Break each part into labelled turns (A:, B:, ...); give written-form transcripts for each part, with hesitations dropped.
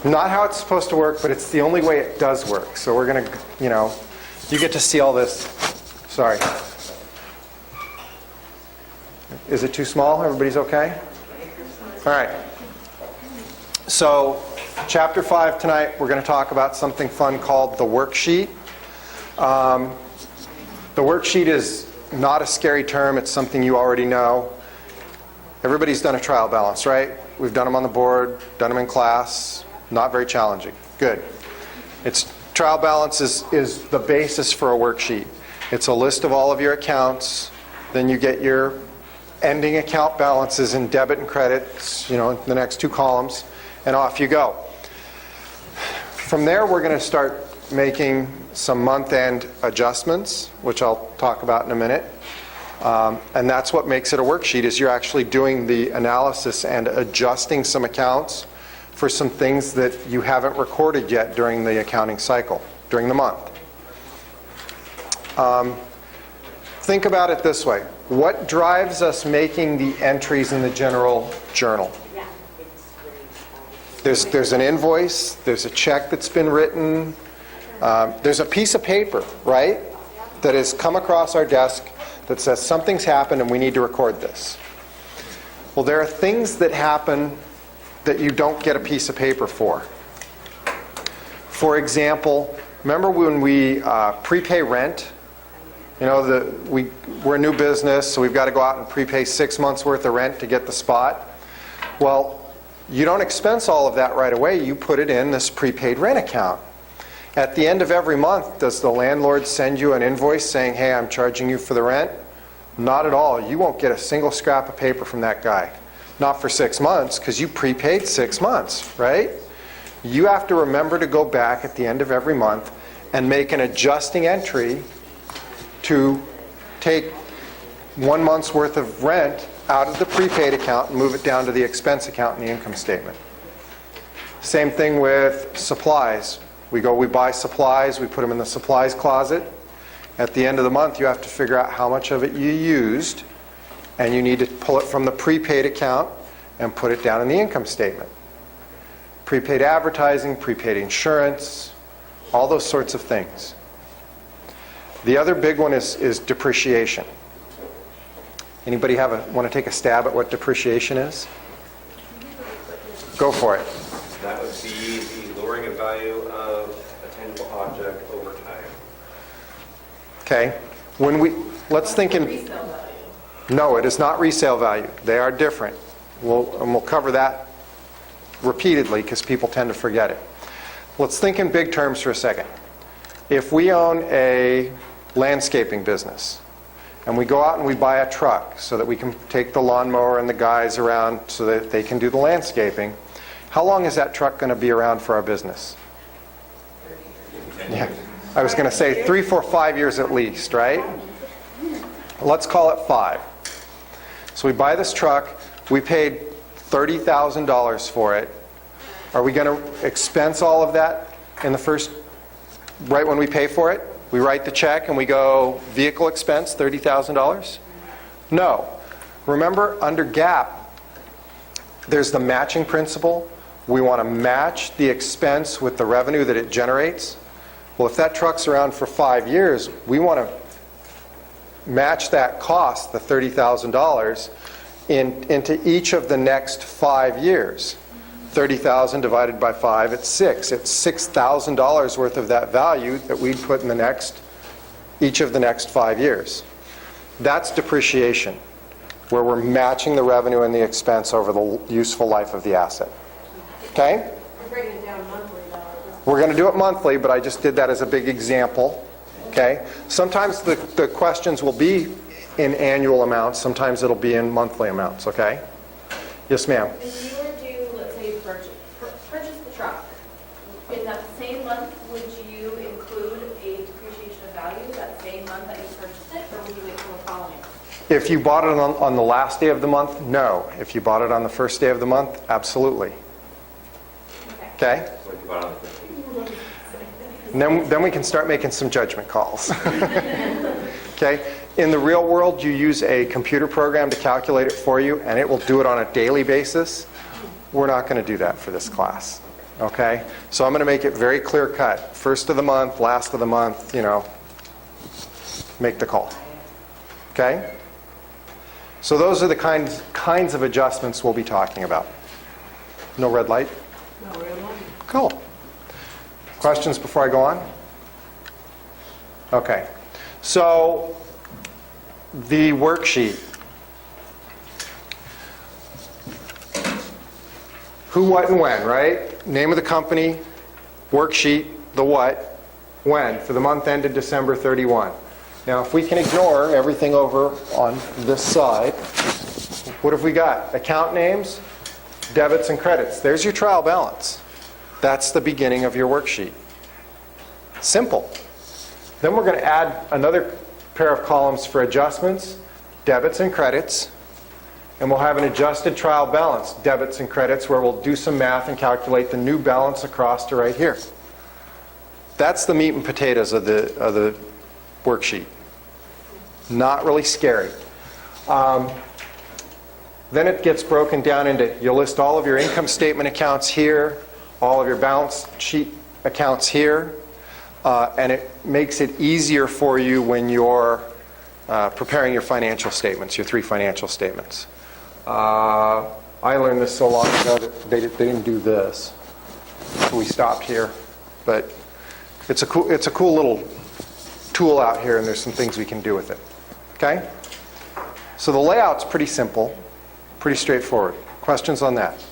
A: Not how it's supposed to work, but it's the only way it does work. So we're going to, you get to see all this. Sorry. Is it too small? Everybody's okay? All right. So, Chapter 5 tonight, we're going to talk about something fun called the worksheet. The worksheet is not a scary term. It's something you already know. Everybody's done a trial balance, right? We've done them on the board, done them in class. Not very challenging. Good. Trial balance is the basis for a worksheet. It's a list of all of your accounts. Then you get your ending account balances in debit and credits, the next two columns, and off you go. From there, we're going to start making some month-end adjustments, which I'll talk about in a minute. And that's what makes it a worksheet, is you're actually doing the analysis and adjusting some accounts for some things that you haven't recorded yet during the accounting cycle, during the month. Think about it this way. What drives us making the entries in the general journal? There's an invoice, there's a check that's been written, there's a piece of paper, right, that has come across our desk that says something's happened and we need to record this. Well, there are things that happen that you don't get a piece of paper for. For example, remember when we prepay rent? We're a new business, so we've got to go out and prepay 6 months worth of rent to get the spot. Well, you don't expense all of that right away. You put it in this prepaid rent account. At the end of every month, does the landlord send you an invoice saying, hey, I'm charging you for the rent? Not at all. You won't get a single scrap of paper from that guy. Not for 6 months, because you prepaid 6 months, right? You have to remember to go back at the end of every month and make an adjusting entry to take 1 month's worth of rent out of the prepaid account and move it down to the expense account in the income statement. Same thing with supplies. We buy supplies, we put them in the supplies closet. At the end of the month, you have to figure out how much of it you used, and you need to pull it from the prepaid account and put it down in the income statement. Prepaid advertising, prepaid insurance, all those sorts of things. The other big one is depreciation. Anybody want to take a stab at what depreciation is? Go for it.
B: That would be the lowering of value of a tangible object over time.
A: Okay. Let's think in...
C: Resale value.
A: No, it is not resale value. They are different. We'll cover that repeatedly because people tend to forget it. Let's think in big terms for a second. If we own a landscaping business and we go out and we buy a truck so that we can take the lawnmower and the guys around so that they can do the landscaping, how long is that truck going to be around for our business?
B: 10
A: Yeah.
B: years.
A: I was going to say 3, 4, 5 years at least, right? Let's call it 5. So we buy this truck, we paid $30,000 for it. Are we going to expense all of that in the first, right when we pay for it? We write the check and we go, vehicle expense, $30,000? No. Remember, under GAAP, there's the matching principle. We want to match the expense with the revenue that it generates. Well, if that truck's around for 5 years, we want to match that cost, the $30,000, into each of the next 5 years. 30,000 divided by 5, it's 6. It's $6,000 worth of that value that we'd put in each of the next 5 years. That's depreciation, where we're matching the revenue and the expense over the useful life of the asset. Okay?
C: We're breaking it down monthly, though.
A: We're going to do it monthly, but I just did that as a big example. Okay? Sometimes the questions will be in annual amounts. Sometimes it'll be in monthly amounts. Okay? Yes, ma'am.
C: If you were to, let's say, purchase the truck, in that same month, would you include a depreciation of value that same month that you purchased it, or would you wait till the following?
A: If you bought it on the last day of the month, no. If you bought it on the first day of the month, absolutely. Okay?
B: So if you bought it on the 15th.
A: And then we can start making some judgment calls. Okay? In the real world, you use a computer program to calculate it for you, and it will do it on a daily basis. We're not going to do that for this class. Okay? So I'm going to make it very clear cut. First of the month, last of the month, make the call. Okay? So those are the kinds of adjustments we'll be talking about. No red light?
D: No, red light.
A: Cool. Questions before I go on? Okay. So the worksheet. Who, what, and when, right? Name of the company, worksheet, the what, when, for the month ended December 31. Now, if we can ignore everything over on this side, what have we got? Account names, debits, and credits. There's your trial balance. That's the beginning of your worksheet. Simple. Then we're going to add another pair of columns for adjustments, debits and credits, and we'll have an adjusted trial balance, debits and credits, where we'll do some math and calculate the new balance across to right here. That's the meat and potatoes of the worksheet. Not really scary. Then it gets broken down into, you'll list all of your income statement accounts here, all of your balance sheet accounts here, and it makes it easier for you when you're preparing your financial statements, your 3 financial statements. I learned this so long ago that they didn't do this, so we stopped here. But it's a cool little tool out here, and there's some things we can do with it. Okay? So the layout's pretty simple, pretty straightforward. Questions on that?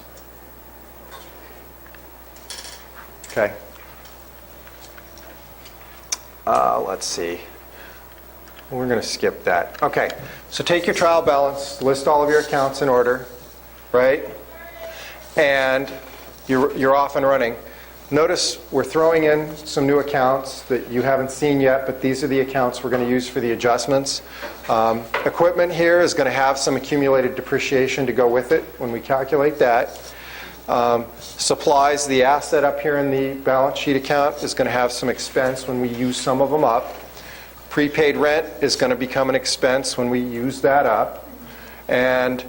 A: Okay. Let's see. We're going to skip that. Okay, so take your trial balance, list all of your accounts in order, right? And you're off and running. Notice we're throwing in some new accounts that you haven't seen yet, but these are the accounts we're going to use for the adjustments. Equipment here is going to have some accumulated depreciation to go with it when we calculate that. Supplies, the asset up here in the balance sheet account, is going to have some expense when we use some of them up. Prepaid rent is going to become an expense when we use that up. And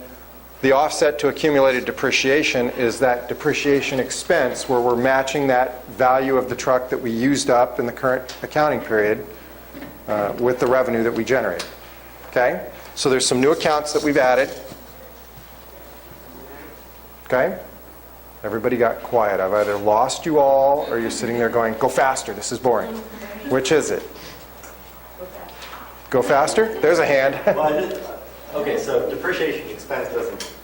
A: the offset to accumulated depreciation is that depreciation expense where we're matching that value of the truck that we used up in the current accounting period with the revenue that we generate. Okay? So there's some new accounts that we've added. Okay? Everybody got quiet. I've either lost you all or you're sitting there going, go faster, this is boring. Which is it? Go faster? There's a hand.
E: Okay, so depreciation expense doesn't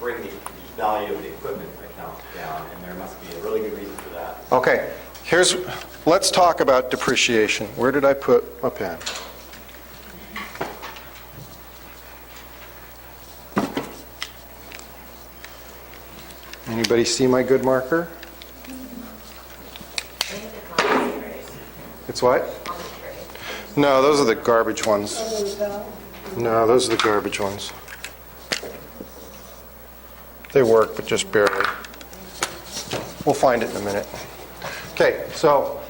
E: bring the value of the equipment account down, and there must be a really good reason for that.
A: Okay, let's talk about depreciation. Where did I put my pen? Anybody see my good marker? It's what? No, those are the garbage ones. No, those are the garbage ones. They work, but just barely. We'll find it in a minute. Okay, so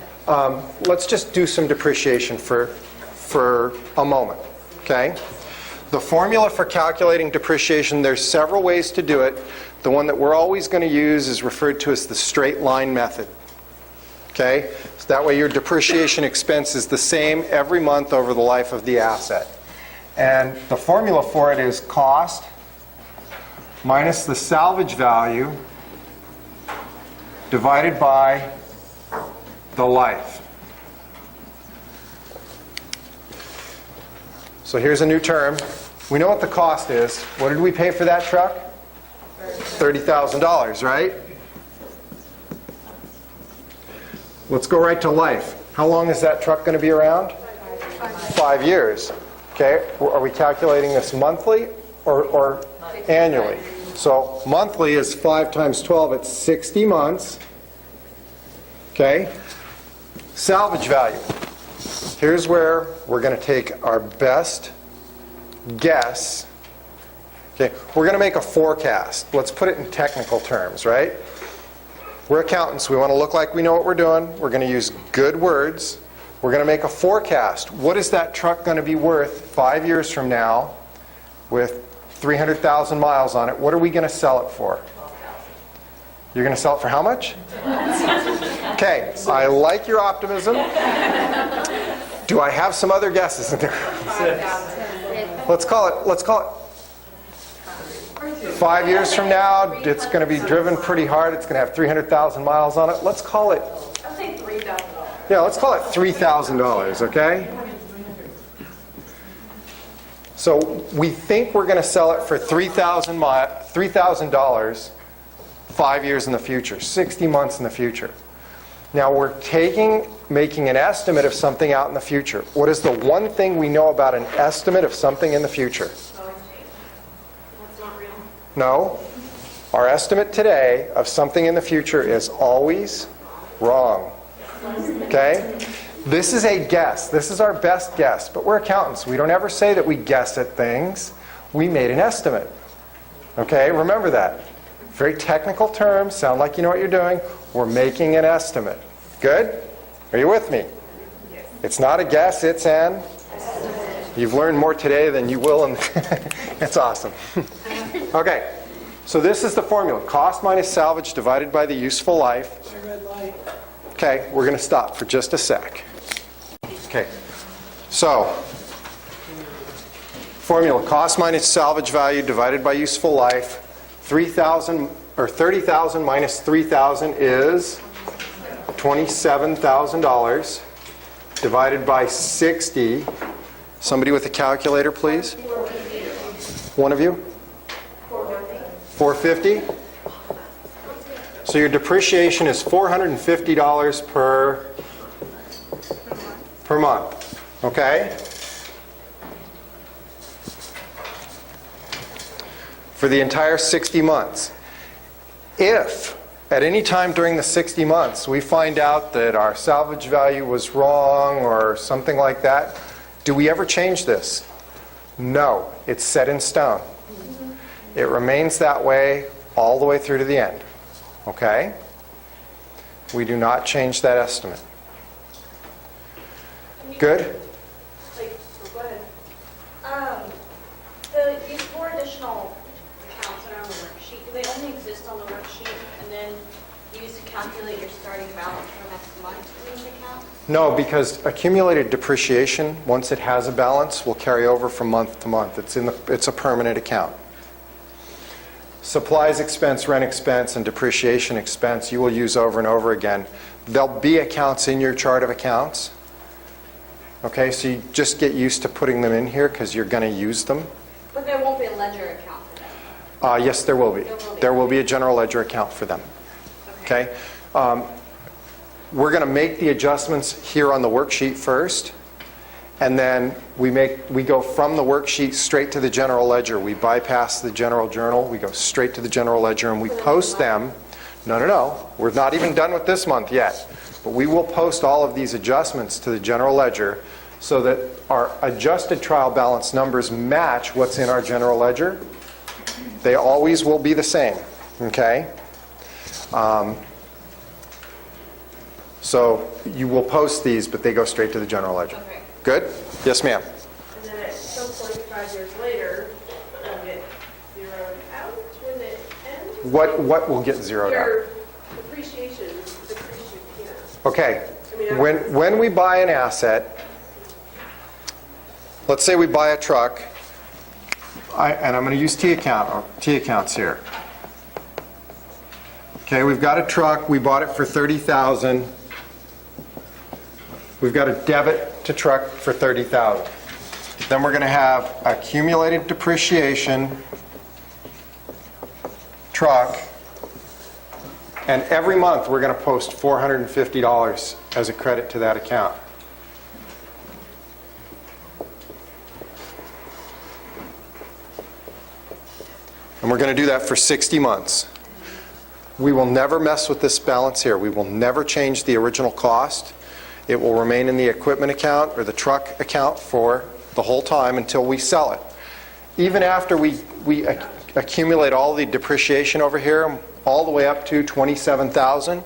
A: let's just do some depreciation for a moment, okay? The formula for calculating depreciation, there's several ways to do it. The one that we're always going to use is referred to as the straight line method. Okay? So that way your depreciation expense is the same every month over the life of the asset. And the formula for it is cost minus the salvage value divided by the life. So here's a new term. We know what the cost is. What did we pay for that truck? $30,000, right? Let's go right to life. How long is that truck going to be around? 5 years. Okay, are we calculating this monthly or annually? So monthly is 5 times 12, it's 60 months. Okay, salvage value. Here's where we're going to take our best guess. Okay, we're going to make a forecast. Let's put it in technical terms, right? We're accountants. We want to look like we know what we're doing. We're going to use good words. We're going to make a forecast. What is that truck going to be worth 5 years from now with 300,000 miles on it? What are we going to sell it for? You're going to sell it for how much? Okay, I like your optimism. Do I have some other guesses in there? Let's call it 5 years from now. It's going to be driven pretty hard. It's going to have 300,000 miles on it. Let's call it,
C: I'll say $3,000.
A: yeah, let's call it $3,000, okay? So we think we're going to sell it for $3,000 5 years in the future, 60 months in the future. Now we're making an estimate of something out in the future. What is the one thing we know about an estimate of something in the future?
C: That's not real.
A: No. Our estimate today of something in the future is always wrong. Okay? This is a guess. This is our best guess. But we're accountants. We don't ever say that we guess at things. We made an estimate. Okay? Remember that. Very technical terms. Sound like you know what you're doing. We're making an estimate. Good? Are you with me? It's not a guess. It's an... You've learned more today than you will. It's awesome. Okay. So this is the formula. Cost minus salvage divided by the useful life. Okay, we're going to stop for just a sec. Okay, so formula: cost minus salvage value divided by useful life. 3,000 or 30,000 minus 3,000 is $27,000 divided by 60. Somebody with a calculator, please. One of you? 450. So your depreciation is $450 per month. Okay? For the entire 60 months. If at any time during the 60 months we find out that our salvage value was wrong or something like that, do we ever change this? No. It's set in stone. It remains that way all the way through to the end. Okay? We do not change that estimate. Good?
D: Go ahead. These 4 additional accounts that are on the worksheet, do they only exist on the worksheet, and then you use to calculate your starting balance for next month in these accounts?
A: No, because accumulated depreciation, once it has a balance, will carry over from month to month. It's a permanent account. Supplies expense, rent expense, and depreciation expense you will use over and over again. There'll be accounts in your chart of accounts. Okay, so you just get used to putting them in here because you're going to use them.
D: But there won't be a ledger account for them?
A: Yes, there will be. There will be a general ledger account for them. Okay? We're going to make the adjustments here on the worksheet first, and then we go from the worksheet straight to the general ledger. We bypass the general journal. We go straight to the general ledger, and we post them. No. We're not even done with this month yet. But we will post all of these adjustments to the general ledger so that our adjusted trial balance numbers match what's in our general ledger. They always will be the same. Okay? So you will post these, but they go straight to the general ledger.
D: Okay.
A: Good? Yes, ma'am.
F: And then at some point, 5 years later, it'll get zeroed out when it ends?
A: What will get zeroed out?
F: Your depreciation depreciates here.
A: Okay.
F: I mean,
A: When we buy an asset, let's say we buy a truck, and I'm going to use T accounts here. Okay, we've got a truck. We bought it for $30,000. We've got a debit to truck for $30,000. Then we're going to have accumulated depreciation, truck, and every month we're going to post $450 as a credit to that account. And we're going to do that for 60 months. We will never mess with this balance here. We will never change the original cost. It will remain in the equipment account or the truck account for the whole time until we sell it. Even after we accumulate all the depreciation over here, all the way up to $27,000,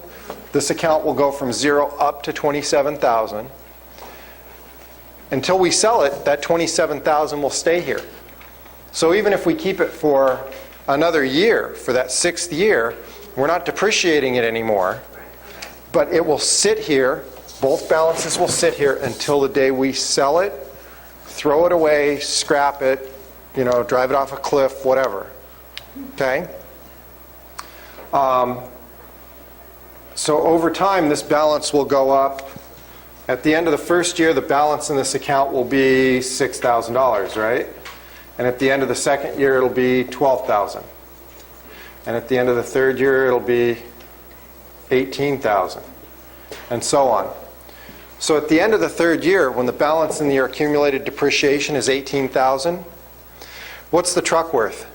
A: this account will go from 0 up to $27,000. Until we sell it, that $27,000 will stay here. So even if we keep it for another year, for that 6th year, We're not depreciating it anymore, but it will sit here, both balances will sit here until the day we sell it, throw it away, scrap it, drive it off a cliff, whatever. Okay? So over time, this balance will go up. At the end of the first year, the balance in this account will be $6,000, right? And at the end of the second year, it'll be $12,000. And at the end of the third year, it'll be $18,000, and so on. So at the end of the third year, when the balance in your accumulated depreciation is $18,000, what's the truck worth?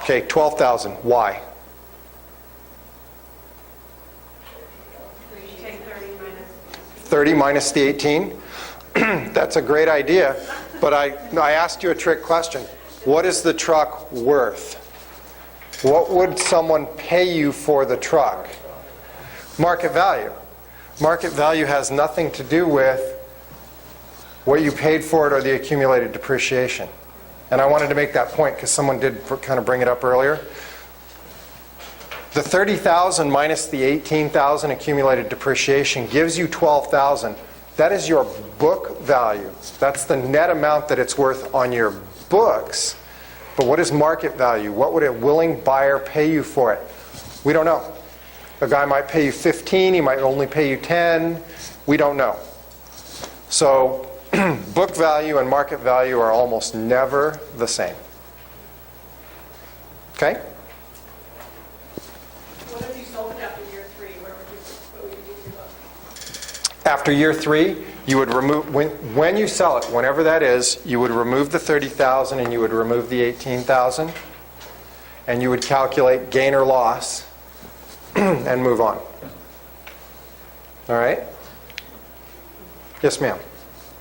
A: Okay, $12,000. Why?
F: Take 30 minus.
A: 30 minus the 18? That's a great idea, but I asked you a trick question. What is the truck worth? What would someone pay you for the truck? Market value. Market value has nothing to do with what you paid for it or the accumulated depreciation. And I wanted to make that point because someone did kind of bring it up earlier. The $30,000 minus the $18,000 accumulated depreciation gives you $12,000. That is your book value. That's the net amount that it's worth on your books. But what is market value? What would a willing buyer pay you for it? We don't know. A guy might pay you 15, he might only pay you 10. We don't know. So book value and market value are almost never the same. Okay?
F: What if you sold it after year 3? What would you do with your book?
A: After year 3, you would remove, when you sell it, whenever that is, you would remove the $30,000 and you would remove the $18,000, and you would calculate gain or loss and move on. All right? Yes, ma'am.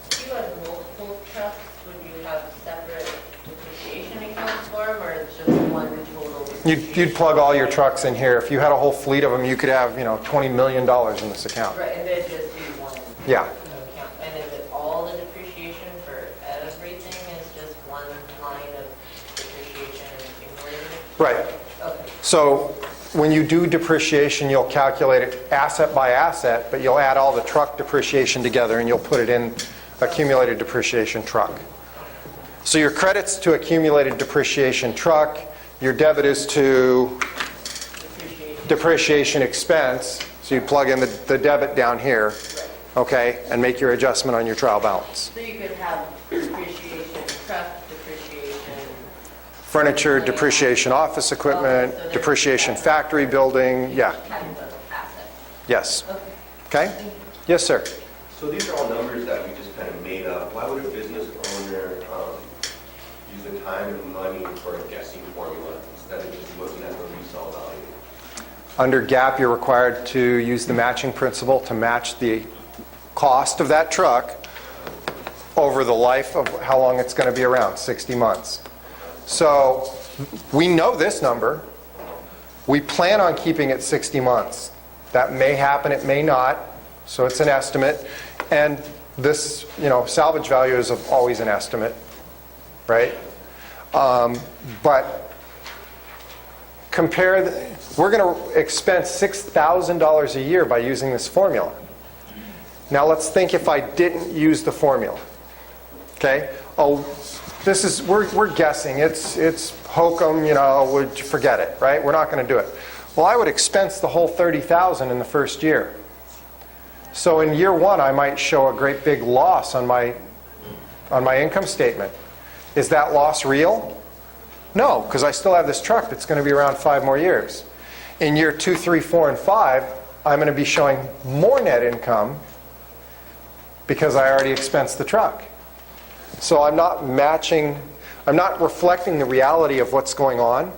G: If you had multiple trucks, would you have separate depreciation accounts for them, or it's just one total?
A: You'd plug all your trucks in here. If you had a whole fleet of them, you could have, $20 million in this account.
G: Right, and it'd just be one
A: Yeah.
G: account. And is it all the depreciation for everything is just one line of depreciation and accumulated?
A: Right.
G: Okay.
A: So when you do depreciation, you'll calculate it asset by asset, but you'll add all the truck depreciation together and you'll put it in accumulated depreciation truck. So your credit's to accumulated depreciation truck, your debit is to depreciation expense, so you plug in the debit down here, okay, and make your adjustment on your trial balance.
G: So you could have depreciation truck, depreciation.
A: Furniture, depreciation office equipment, depreciation factory building, yeah,
G: Type of asset.
A: yes.
G: Okay.
A: Okay? Yes, sir.
B: So these are all numbers that we just kind of made up. Why would a business owner use the time and money for a guessing formula instead of just looking at the resale value?
A: Under GAAP, you're required to use the matching principle to match the cost of that truck over the life of how long it's going to be around, 60 months. So we know this number. We plan on keeping it 60 months. That may happen, it may not. So it's an estimate. And this, salvage value is always an estimate, right? But we're going to expense $6,000 a year by using this formula. Now let's think if I didn't use the formula. Okay? We're guessing. It's hokum, would you forget it, right? We're not going to do it. Well, I would expense the whole $30,000 in the first year. So in year 1, I might show a great big loss on my income statement. Is that loss real? No, because I still have this truck that's going to be around 5 more years. In year 2, 3, 4, and 5, I'm going to be showing more net income because I already expensed the truck. So I'm not reflecting the reality of what's going on.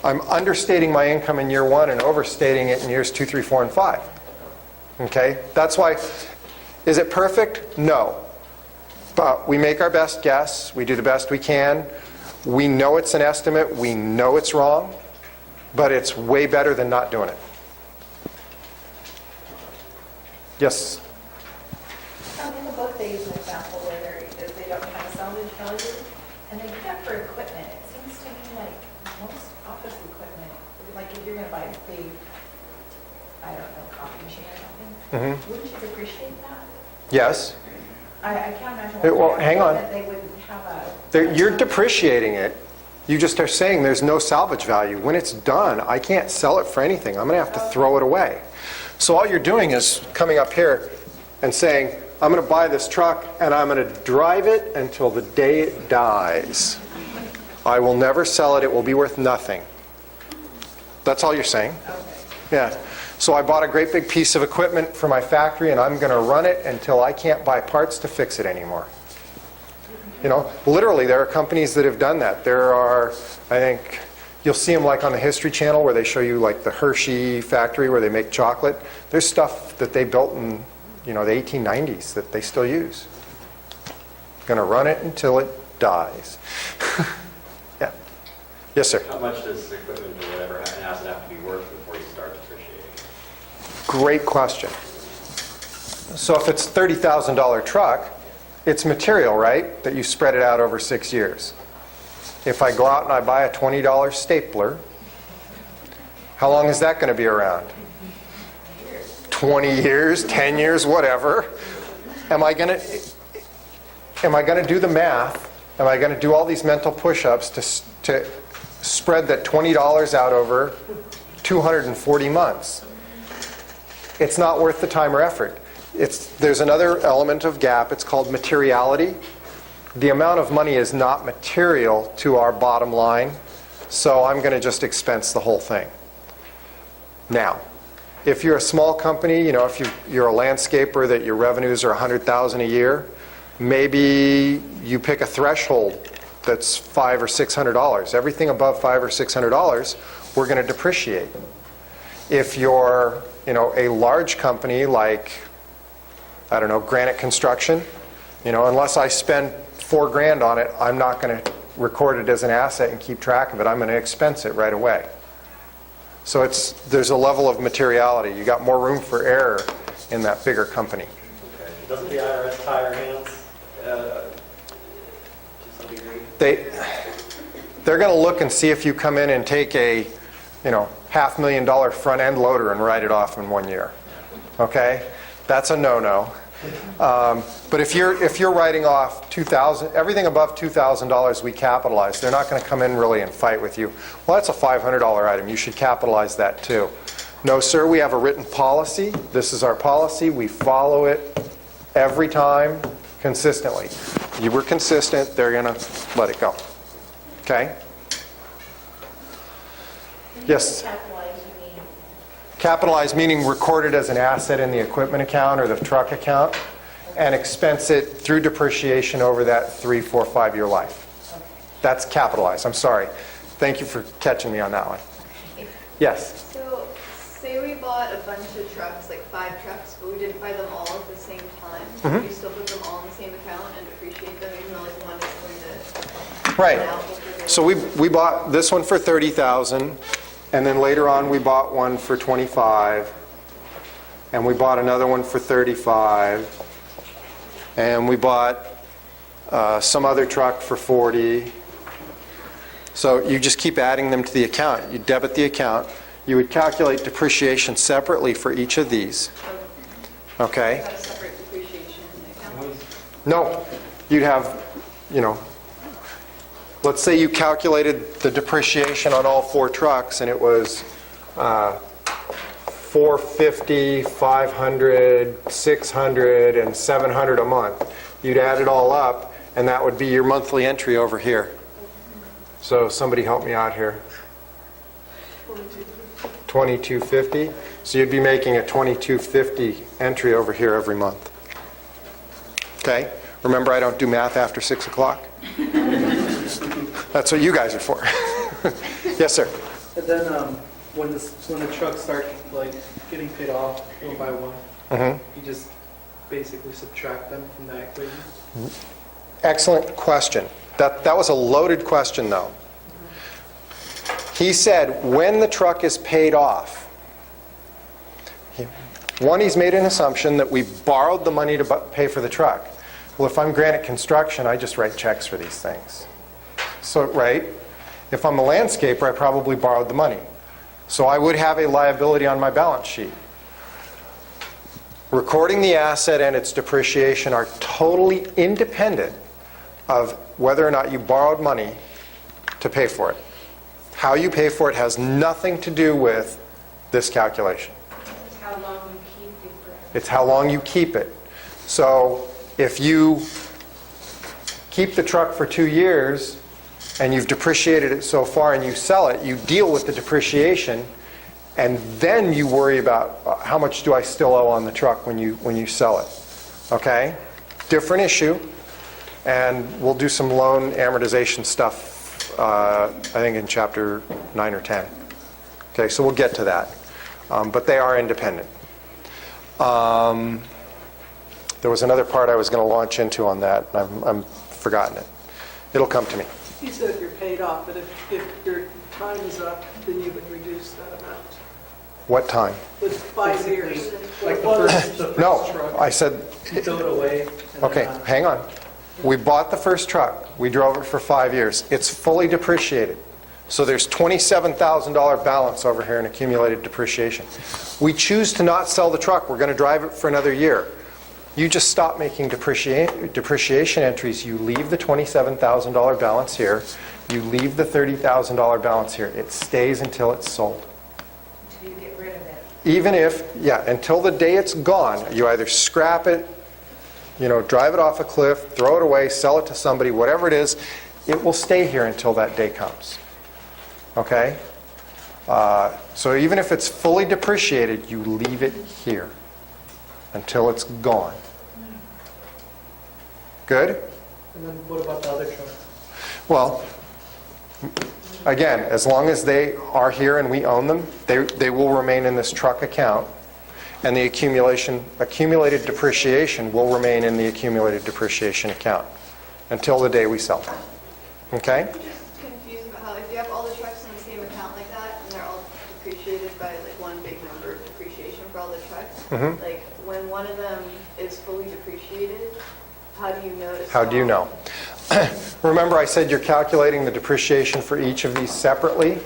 A: I'm understating my income in year 1 and overstating it in years 2, 3, 4, and 5. Okay? That's why, is it perfect? No. But we make our best guess. We do the best we can. We know it's an estimate. We know it's wrong. But it's way better than not doing it. Yes?
H: In the book, they use an example where they don't have a salvage value, and they do that for equipment. It seems to if you're gonna buy a big, I don't know, coffee machine or something, wouldn't you depreciate that?
A: Yes.
H: I can't imagine
A: Well,
H: why
A: hang on.
H: that they wouldn't have a.
A: You're depreciating it. You just are saying there's no salvage value. When it's done, I can't sell it for anything. I'm going to have to throw it away. So all you're doing is coming up here and saying, I'm going to buy this truck and I'm going to drive it until the day it dies. I will never sell it. It will be worth nothing. That's all you're saying? Yeah. So I bought a great big piece of equipment for my factory and I'm going to run it until I can't buy parts to fix it anymore. You know, literally there are companies that have done that. There are, I think, you'll see them like on the History Channel where they show you like the Hershey factory where they make chocolate. There's stuff that they built in, you know, the 1890s that they still use. Going to run it until it dies. Yeah. Yes, sir.
E: How much does equipment or whatever, an asset have to be worth before you start depreciating?
A: Great question. So if it's a $30,000 truck, it's material, right? That you spread it out over 6 years. If I go out and I buy a $20 stapler, how long is that going to be around? 20 years, 10 years, whatever. Am I going to do the math? Am I going to do all these mental push-ups to spread that $20 out over 240 months? It's not worth the time or effort. There's another element of GAAP. It's called materiality. The amount of money is not material to our bottom line, so I'm going to just expense the whole thing. Now, if you're a small company, you know, if you're a landscaper that your revenues are $100,000 a year, maybe you pick a threshold that's $500 or $600. Everything above $500 or $600, we're going to depreciate. If you're, you know, a large company like, I don't know, Granite Construction, you know, unless I spend $4,000 on it, I'm not going to record it as an asset and keep track of it. I'm going to expense it right away. So there's a level of materiality. You got more room for error in that bigger company.
E: Okay. Doesn't the IRS tie your hands to some degree?
A: They're going to look and see if you come in and take a, you know, $500,000 front end loader and write it off in 1 year. Okay? That's a no-no. But if you're writing off everything above $2,000 we capitalize, they're not going to come in really and fight with you. Well, that's a $500 item. You should capitalize that too. No, sir, we have a written policy. This is our policy. We follow it every time consistently. You were consistent. They're going to let it go. Okay? Yes?
H: Capitalize, you mean?
A: Capitalize meaning recorded as an asset in the equipment account or the truck account and expense it through depreciation over that 3, 4, 5 year life. That's capitalized. I'm sorry. Thank you for catching me on that one. Yes?
I: So, say we bought a bunch of trucks, like 5 trucks, but we didn't buy them all at the same time. You still put them all in the same account and depreciate them, even though like one is going to
A: Right.
I: run out before the
A: So we bought this one for $30,000, and then later on we bought one for $25,000, and we bought another one for $35,000, and we bought some other truck for $40,000. So you just keep adding them to the account. You debit the account. You would calculate depreciation separately for each of these. Okay?
I: Got a separate depreciation account.
A: No, you'd have, you know, let's say you calculated the depreciation on all 4 trucks and it was $450, $500, $600, and $700 a month. You'd add it all up and that would be your monthly entry over here. So somebody help me out here. $22.50. So you'd be making a $22.50 entry over here every month. Okay? Remember, I don't do math after 6 o'clock. That's what you guys are for. Yes, sir.
J: And then when the trucks start like getting paid off one by one, you just basically subtract them from that equation.
A: Excellent question. That was a loaded question, though. He said, when the truck is paid off, one, he's made an assumption that we borrowed the money to pay for the truck. Well, if I'm Granite Construction, I just write checks for these things. So, right? If I'm a landscaper, I probably borrowed the money. So I would have a liability on my balance sheet. Recording the asset and its depreciation are totally independent of whether or not you borrowed money to pay for it. How you pay for it has nothing to do with this calculation.
F: It's how long you keep it forever.
A: It's how long you keep it. So if you keep the truck for 2 years and you've depreciated it so far and you sell it, you deal with the depreciation, and then you worry about how much do I still owe on the truck when you sell it. Okay? Different issue, and we'll do some loan amortization stuff, I think in chapter 9 or 10. Okay, so we'll get to that. But they are independent. There was another part I was going to launch into on that, and I've forgotten it. It'll come to me.
J: You said you're paid off, but if your time is up, then you would reduce that amount.
A: What time?
J: With 5 years. Like the first
A: No,
J: truck.
A: I said,
J: You throw it away. and then,
A: okay, hang on. We bought the first truck. We drove it for 5 years. It's fully depreciated. So there's $27,000 balance over here in accumulated depreciation. We choose to not sell the truck. We're going to drive it for another year. You just stop making depreciation entries. You leave the $27,000 balance here. You leave the $30,000 balance here. It stays until it's sold.
H: Until you get rid of it.
A: Even if, until the day it's gone, you either scrap it, drive it off a cliff, throw it away, sell it to somebody, whatever it is, it will stay here until that day comes. Okay? So even if it's fully depreciated, you leave it here until it's gone. Good?
J: And then what about the other trucks?
A: Well, again, as long as they are here and we own them, they will remain in this truck account, and the accumulated depreciation will remain in the accumulated depreciation account until the day we sell them. Okay?
I: I'm just confused about how if you have all the trucks in the same account like that, and they're all depreciated by like one big number of depreciation for all the trucks,
A: Mhm.
I: like when one of them is fully depreciated, how do you notice?
A: How do you know? Remember I said you're calculating the depreciation for each of these separately?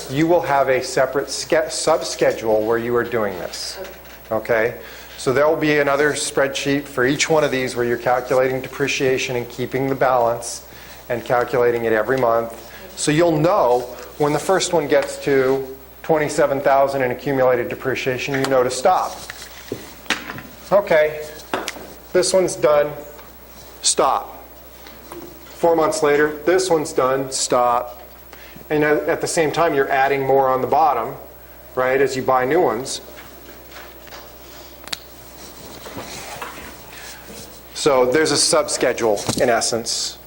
A: You will have a separate sub-schedule where you are doing this. Okay? So there will be another spreadsheet for each one of these where you're calculating depreciation and keeping the balance and calculating it every month. So you'll know when the first one gets to $27,000 in accumulated depreciation, you know to stop. Okay, this one's done, stop. 4 months later, this one's done, stop. And at the same time, you're adding more on the bottom, right, as you buy new ones. So there's a sub-schedule, in essence.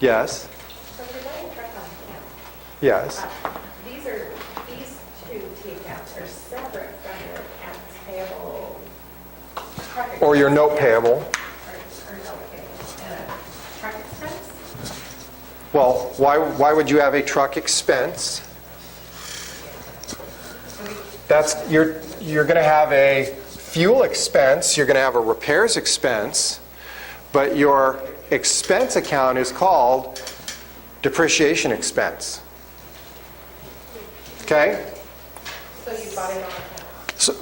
A: Yes?
H: So if you're buying a truck on account,
A: Yes.
H: these two T accounts are separate from your accounts payable. truck
A: Or your
H: expense,
A: note payable.
H: Or note payable, and a truck expense?
A: Well, why would you have a truck expense? You're going to have a fuel expense, you're going to have a repairs expense, but your expense account is called depreciation expense. Okay?
H: So you bought it on account,
A: So,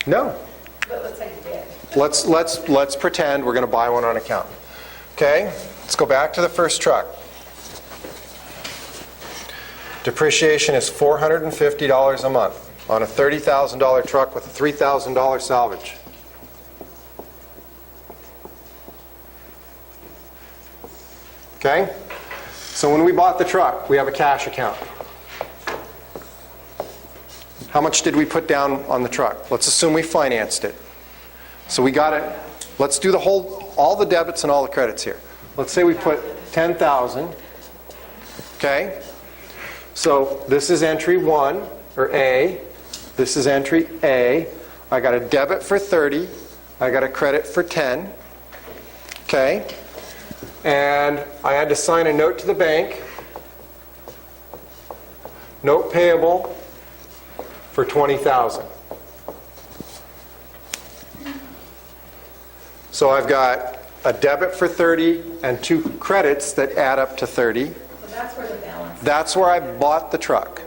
A: no.
H: but let's say you did.
A: Let's pretend we're going to buy one on account. Okay? Let's go back to the first truck. Depreciation is $450 a month on a $30,000 truck with a $3,000 salvage. Okay? So when we bought the truck, we have a cash account. How much did we put down on the truck? Let's assume we financed it. So we got it. Let's do all the debits and all the credits here. Let's say we put $10,000. Okay? So this is entry 1, or A. This is entry A. I got a debit for 30. I got a credit for 10. Okay? And I had to sign a note to the bank. Note payable for $20,000. So I've got a debit for 30 and 2 credits that add up to 30.
H: So that's where the balance.
A: That's where I bought the truck.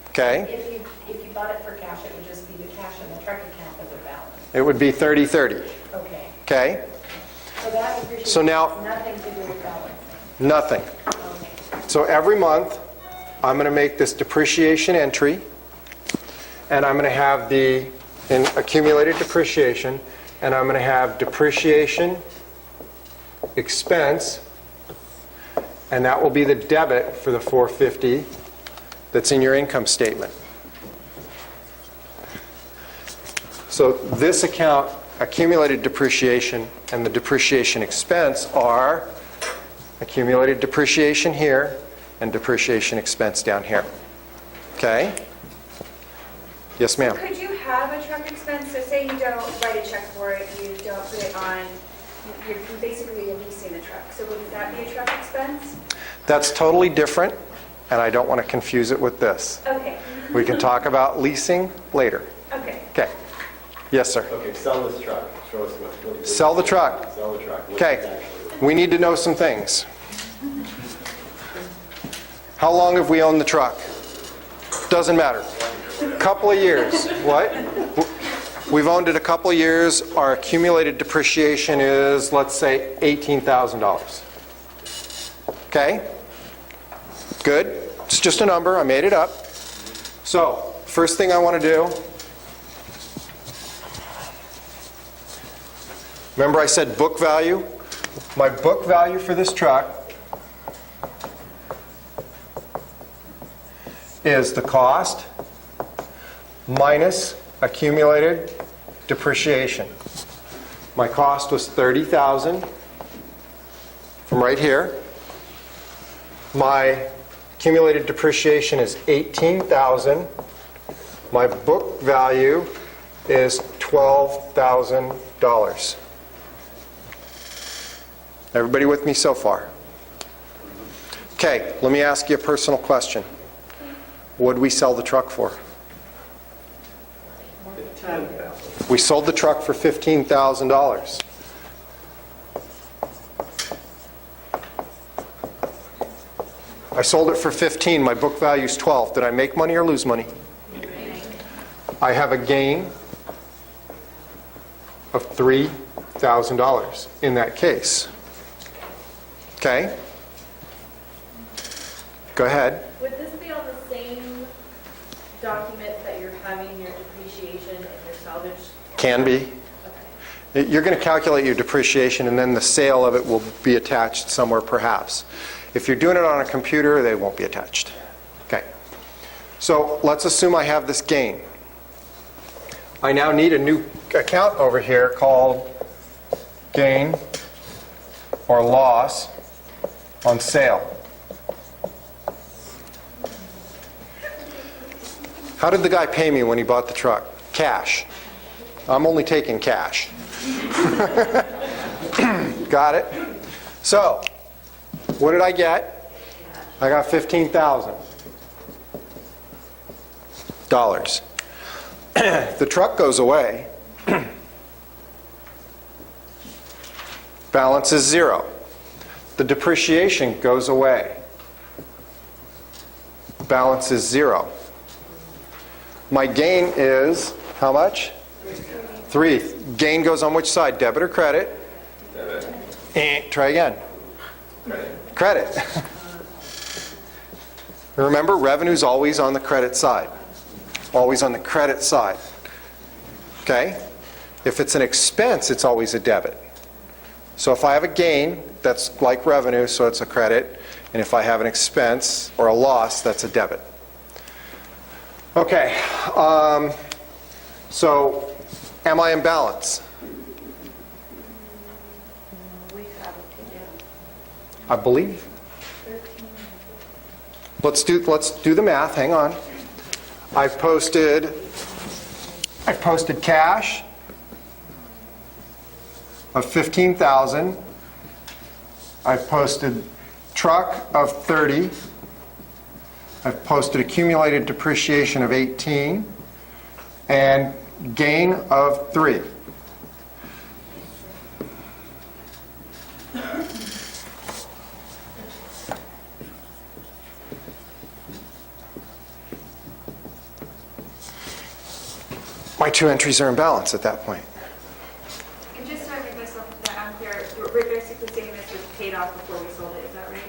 A: Okay?
H: If you bought it for cash, it would just be the cash in the truck account that would balance.
A: It would be 30/30.
H: Okay.
A: Okay?
H: So that depreciation
A: So now-
H: has nothing to do with balancing.
A: Nothing.
H: Okay.
A: So every month, I'm going to make this depreciation entry, and I'm going to have the in accumulated depreciation, and I'm going to have depreciation expense, and that will be the debit for the $450 that's in your income statement. So this account, accumulated depreciation and the depreciation expense are accumulated depreciation here and depreciation expense down here. Okay? Yes, ma'am.
K: Could you have a truck expense, so say you don't write a check for it, you don't put it on, you're basically leasing the truck, so would that be a truck expense?
A: That's totally different, and I don't want to confuse it with this.
K: Okay,
A: We can talk about leasing later.
K: okay.
A: Okay. Yes, sir.
E: Okay, sell this truck. Show us what.
A: Sell the truck.
E: Sell the truck. What
A: Okay.
E: is actually-
A: We need to know some things. How long have we owned the truck? Doesn't matter. Couple of years. What? We've owned it a couple of years. Our accumulated depreciation is, let's say, $18,000. Okay? Good. It's just a number. I made it up. So, first thing I want to do, remember I said book value? My book value for this truck is the cost minus accumulated depreciation. My cost was $30,000 from right here. My accumulated depreciation is $18,000. My book value is $12,000. Everybody with me so far? Okay, let me ask you a personal question. What did we sell the truck for? We sold the truck for $15,000. I sold it for 15. My book value is 12. Did I make money or lose money? I have a gain of $3,000 in that case. Okay? Go ahead.
C: Would this be on the same document that you're having your depreciation and your salvage?
A: Can be.
C: Okay.
A: You're going to calculate your depreciation, and then the sale of it will be attached somewhere perhaps. If you're doing it on a computer, they won't be attached. Okay. So let's assume I have this gain. I now need a new account over here called gain or loss on sale. How did the guy pay me when he bought the truck? Cash. I'm only taking cash. Got it? So, what did I get? I got $15,000. The truck goes away. Balance is zero. The depreciation goes away. Balance is zero. My gain is how much? 3. Gain goes on which side? Debit or credit? Debit. Try again. Credit. Remember, revenue's always on the credit side. Always on the credit side. Okay? If it's an expense, it's always a debit. So if I have a gain, that's like revenue, so it's a credit. And if I have an expense or a loss, that's a debit. Okay. So, am I in balance? I believe. Let's do the math. Hang on. I've posted cash of $15,000. I've posted truck of 30. I've posted accumulated depreciation of 18 and gain of 3. My two entries are in balance at that point.
K: And just so I make myself clear, we're basically saying this was paid off before we sold it, is that right?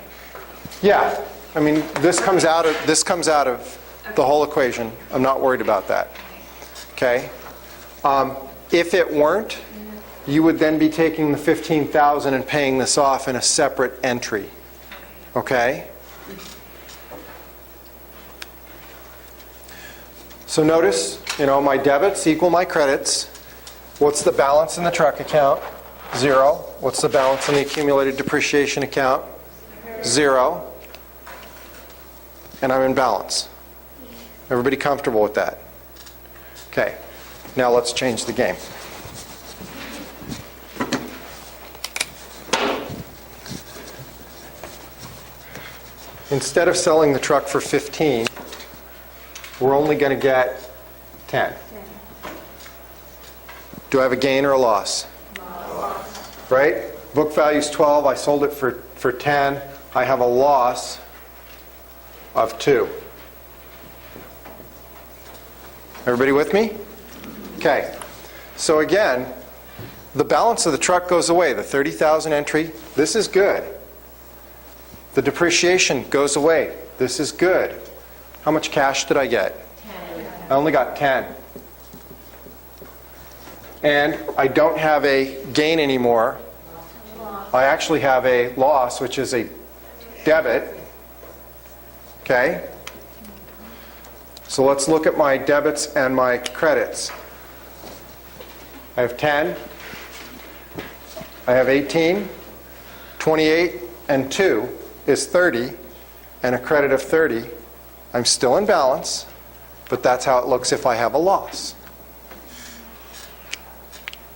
A: Yeah, I mean, this comes out of the whole equation. I'm not worried about that. Okay? If it weren't, you would then be taking the $15,000 and paying this off in a separate entry. Okay? So notice, my debits equal my credits. What's the balance in the truck account? 0. What's the balance in the accumulated depreciation account? 0. And I'm in balance. Everybody comfortable with that? Okay. Now let's change the game. Instead of selling the truck for 15, we're only going to get 10. Do I have a gain or a loss? Loss. Right? Book value's 12. I sold it for 10. I have a loss of 2. Everybody with me? Okay. So again, the balance of the truck goes away. The 30,000 entry, this is good. The depreciation goes away. This is good. How much cash did I get?
G: 10.
A: I only got 10. And I don't have a gain anymore. I actually have a loss, which is a debit. Okay? So let's look at my debits and my credits. I have 10. I have 18. 28 and 2 is 30, and a credit of 30. I'm still in balance, but that's how it looks if I have a loss.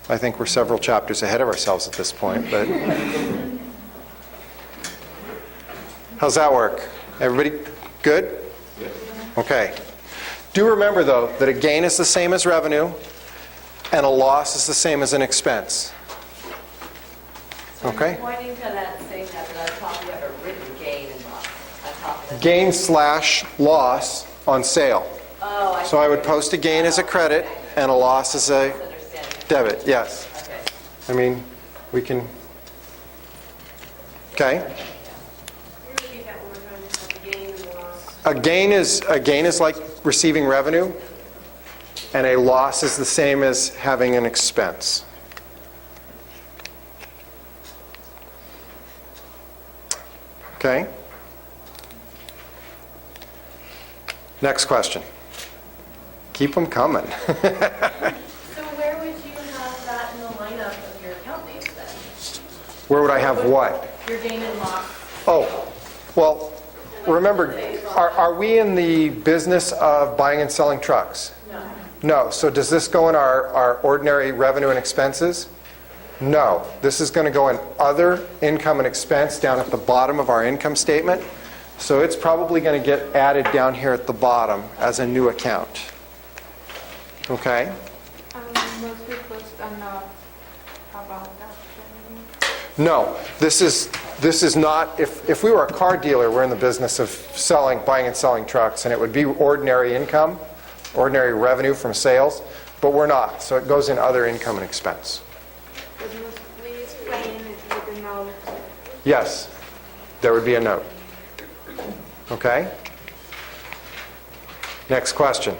A: I think we're several chapters ahead of ourselves at this point, but how's that work? Everybody good? Okay. Do remember, though, that a gain is the same as revenue, and a loss is the same as an expense. Okay?
G: Pointing to that, saying that on top you have a written gain and loss. On top of the
A: Gain/loss on sale.
G: Oh, I
A: So I would post a gain as a credit and a loss as a
G: understand.
A: debit, yes.
G: Okay.
A: I mean, we can, okay?
F: Can you repeat that one more time, just like the gain and the loss?
A: A gain is like receiving revenue, and a loss is the same as having an expense. Okay? Next question. Keep them coming.
C: So where would you have that in the lineup of your account names then?
A: Where would I have what?
C: Your gain and loss?
A: Oh, well, remember, are we in the business of buying and selling trucks?
C: No.
A: No. So does this go in our ordinary revenue and expenses? No. This is going to go in other income and expense down at the bottom of our income statement. So it's probably going to get added down here at the bottom as a new account. Okay?
H: Most people don't know about that.
A: No. This is not, if we were a car dealer, we're in the business of buying and selling trucks, and it would be ordinary income, ordinary revenue from sales, but we're not. So it goes in other income and expense.
H: But we explain it with a note.
A: Yes, there would be a note. Okay? Next question.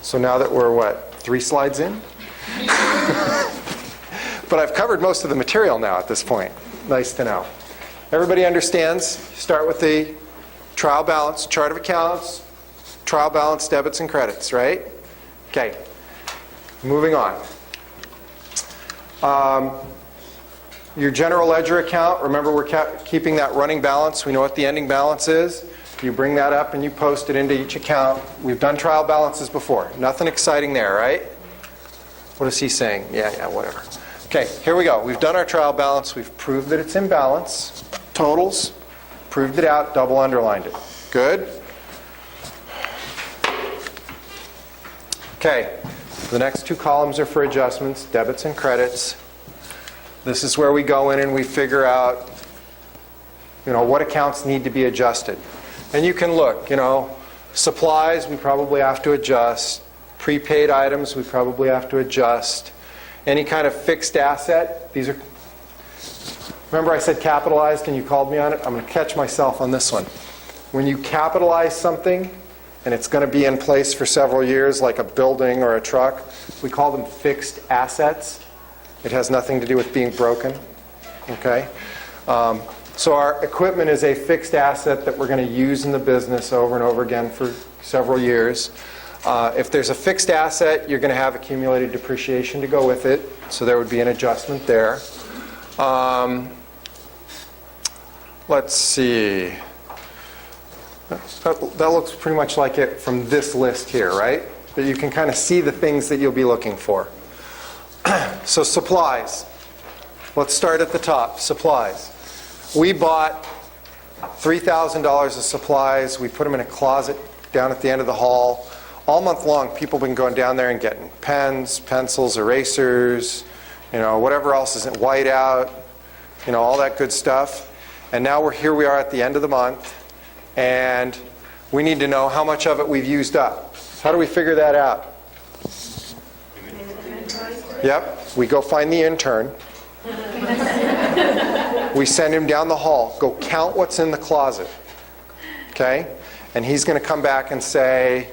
A: So now that we're, 3 slides in? But I've covered most of the material now at this point. Nice to know. Everybody understands? Start with the trial balance, chart of accounts, trial balance, debits and credits, right? Okay. Moving on. Your general ledger account, remember we're keeping that running balance. We know what the ending balance is. You bring that up and you post it into each account. We've done trial balances before. Nothing exciting there, right? What is he saying? Yeah, whatever. Okay, here we go. We've done our trial balance. We've proved that it's in balance. Totals, proved it out, double underlined it. Good? Okay, the next 2 columns are for adjustments, debits and credits. This is where we go in and we figure out what accounts need to be adjusted. And you can look, supplies we probably have to adjust, prepaid items we probably have to adjust, any kind of fixed asset, these are, remember I said capitalized and you called me on it? I'm going to catch myself on this one. When you capitalize something and it's going to be in place for several years, like a building or a truck, we call them fixed assets. It has nothing to do with being broken. Okay? So our equipment is a fixed asset that we're going to use in the business over and over again for several years. If there's a fixed asset, you're going to have accumulated depreciation to go with it, so there would be an adjustment there. Let's see. That looks pretty much like it from this list here, right? But you can kind of see the things that you'll be looking for. So supplies. Let's start at the top, supplies. We bought $3,000 of supplies. We put them in a closet down at the end of the hall. All month long, people have been going down there and getting pens, pencils, erasers, whatever else isn't whiteout, all that good stuff. And now here we are at the end of the month, and we need to know how much of it we've used up. How do we figure that out? Yep, we go find the intern. We send him down the hall. Go count what's in the closet. Okay? And he's going to come back and say,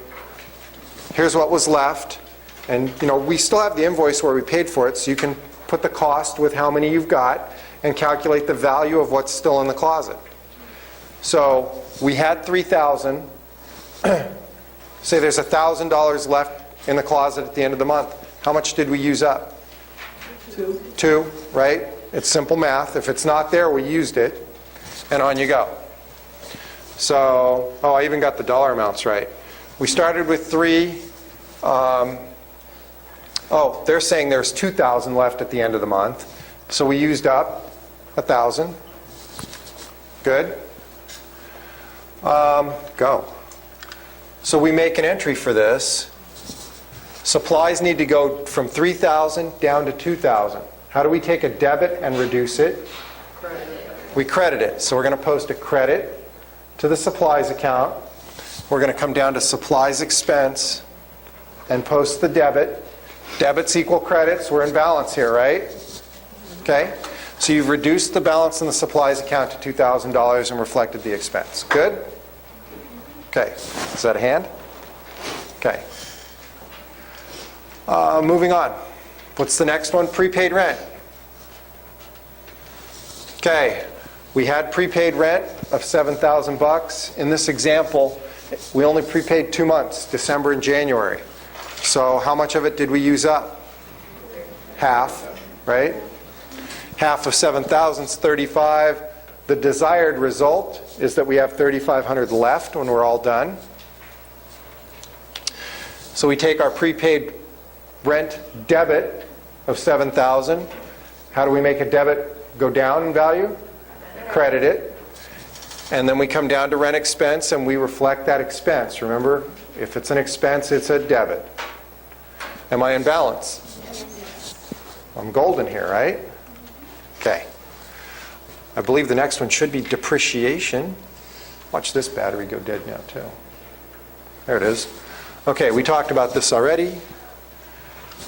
A: here's what was left. And, we still have the invoice where we paid for it, so you can put the cost with how many you've got and calculate the value of what's still in the closet. So we had $3,000. Say there's $1,000 left in the closet at the end of the month. How much did we use up? 2, right? It's simple math. If it's not there, we used it. And on you go. So, I even got the dollar amounts right. We started with 3. They're saying there's 2,000 left at the end of the month. So we used up 1,000. Good. Go. So we make an entry for this. Supplies need to go from 3,000 down to 2,000. How do we take a debit and reduce it? We credit it. So we're going to post a credit to the supplies account. We're going to come down to supplies expense and post the debit. Debits equal credits. We're in balance here, right? Okay. So you've reduced the balance in the supplies account to $2,000 and reflected the expense. Good? Okay. Is that a hand? Okay. Moving on. What's the next one? Prepaid rent. Okay. We had prepaid rent of $7,000. In this example, we only prepaid 2 months, December and January. So how much of it did we use up? Half, right? Half of 7,000 is 35. The desired result is that we have 3,500 left when we're all done. So we take our prepaid rent debit of 7,000. How do we make a debit go down in value? Credit it. And then we come down to rent expense and we reflect that expense. Remember, if it's an expense, it's a debit. Am I in balance? I'm golden here, right? Okay. I believe the next one should be depreciation. Watch this battery go dead now, too. There it is. Okay, we talked about this already.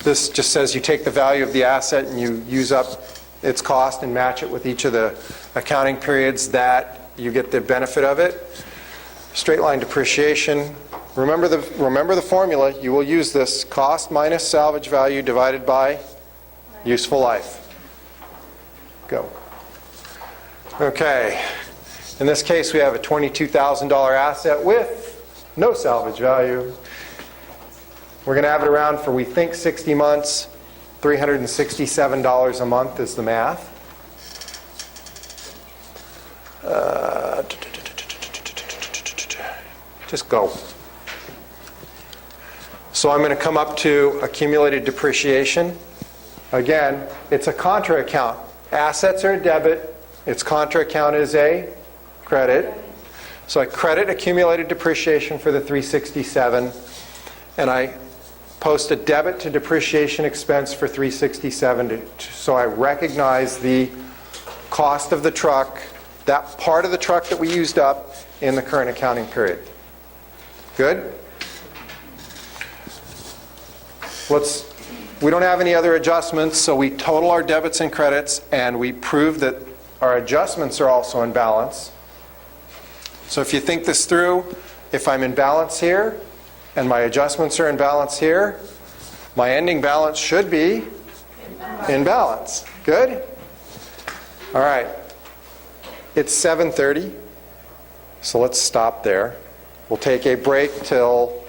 A: This just says you take the value of the asset and you use up its cost and match it with each of the accounting periods that you get the benefit of it. Straight line depreciation. Remember the formula. You will use this: cost minus salvage value divided by useful life. Go. Okay. In this case, we have a $22,000 asset with no salvage value. We're going to have it around for, we think, 60 months. $367 a month is the math. Just go. So I'm going to come up to accumulated depreciation. Again, it's a contra account. Assets are a debit. Its contra account is a credit. So I credit accumulated depreciation for the 367, and I post a debit to depreciation expense for 367. So I recognize the cost of the truck that part of the truck that we used up in the current accounting period. Good? We don't have any other adjustments, so we total our debits and credits, and we prove that our adjustments are also in balance. So if you think this through, if I'm in balance here, and my adjustments are in balance here, my ending balance should be in balance. Good? All right. It's 7:30, so let's stop there. We'll take a break till